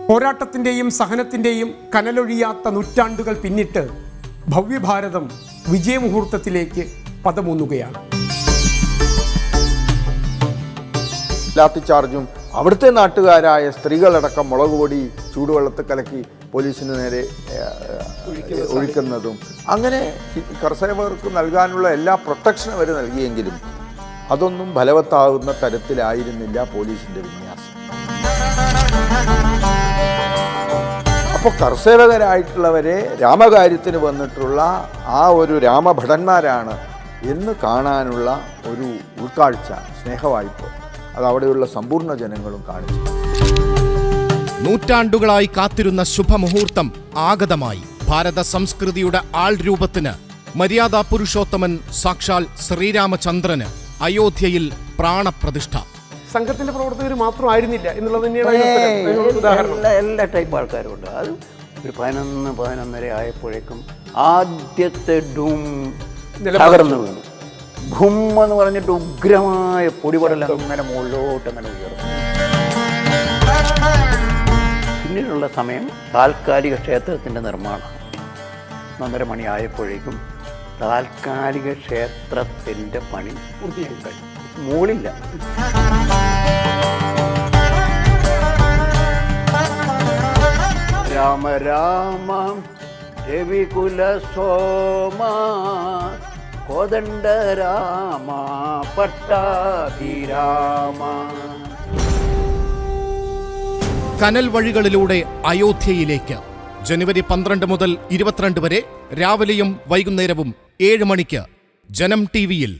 പോരാട്ടത്തിൻ്റെയും സഹനത്തിൻ്റെയും കനലൊഴിയാത്ത നൂറ്റാണ്ടുകൾ പിന്നിട്ട് ഭവ്യഭാരതം വിജയമുഹൂർത്തത്തിലേക്ക് പദമൂന്നുകയാണ്. ലാത്തിച്ചാർജും അവിടുത്തെ നാട്ടുകാരായ സ്ത്രീകളടക്കം മുളകുപൊടി ചൂടുവെള്ളത്തിൽ കലക്കി പോലീസിന് നേരെ ഒഴിക്കുന്നതും അങ്ങനെ കർഷകർക്ക് നൽകാനുള്ള എല്ലാ പ്രൊട്ടക്ഷനും അവർ നൽകിയെങ്കിലും അതൊന്നും ഫലവത്താകുന്ന തരത്തിലായിരുന്നില്ല പോലീസിൻ്റെ വിന്യാസം. അപ്പോൾ കർഷകരായിട്ടുള്ളവരെ രാമകാര്യത്തിന് വന്നിട്ടുള്ള ആ ഒരു രാമഭടന്മാരാണ് എന്ന് കാണാനുള്ള ഒരു ഉൾക്കാഴ്ച, സ്നേഹവായ്പ അത് അവിടെയുള്ള സമ്പൂർണ്ണ ജനങ്ങളും കാണിച്ചു. നൂറ്റാണ്ടുകളായി കാത്തിരുന്ന ശുഭമുഹൂർത്തം ആഗതമായി. ഭാരത സംസ്കൃതിയുടെ ആൾരൂപത്തിന് മര്യാദാ പുരുഷോത്തമൻ സാക്ഷാൽ ശ്രീരാമചന്ദ്രന് അയോധ്യയിൽ പ്രാണപ്രതിഷ്ഠ. സംഘത്തിന്റെ പ്രവർത്തകർ മാത്രമായിരുന്നില്ല എന്നുള്ളത് തന്നെയാണ് ഉദാഹരണം. എല്ലാ ടൈപ്പ് ആൾക്കാരും ഉണ്ട്. അത് ഒരു 11-11:30 ആയപ്പോഴേക്കും ആദ്യത്തെ ഡൂം തകർന്നു വീണു. ഭൂമെന്ന് പറഞ്ഞിട്ട് ഉഗ്രമായ പൊടിപടൽ അങ്ങനെ മുകളിലോട്ട് അങ്ങനെ ഉയർന്നു. പിന്നീടുള്ള സമയം താൽക്കാലിക ക്ഷേത്രത്തിൻ്റെ നിർമ്മാണം 1:30 മണി ആയപ്പോഴേക്കും താൽക്കാലിക ക്ഷേത്രത്തിൻ്റെ പണി പൂർത്തിയായി. മുകളില്ല. രാമ രാമ രവികുല സോമ കോദണ്ഡ രാമ പട്ടാഭിരാമ. കനൽ വഴികളിലൂടെ അയോധ്യയിലേക്ക് ജനുവരി 12 മുതൽ 22 വരെ രാവിലെയും വൈകുന്നേരവും 7 മണിക്ക് ജനം ടിവിയിൽ.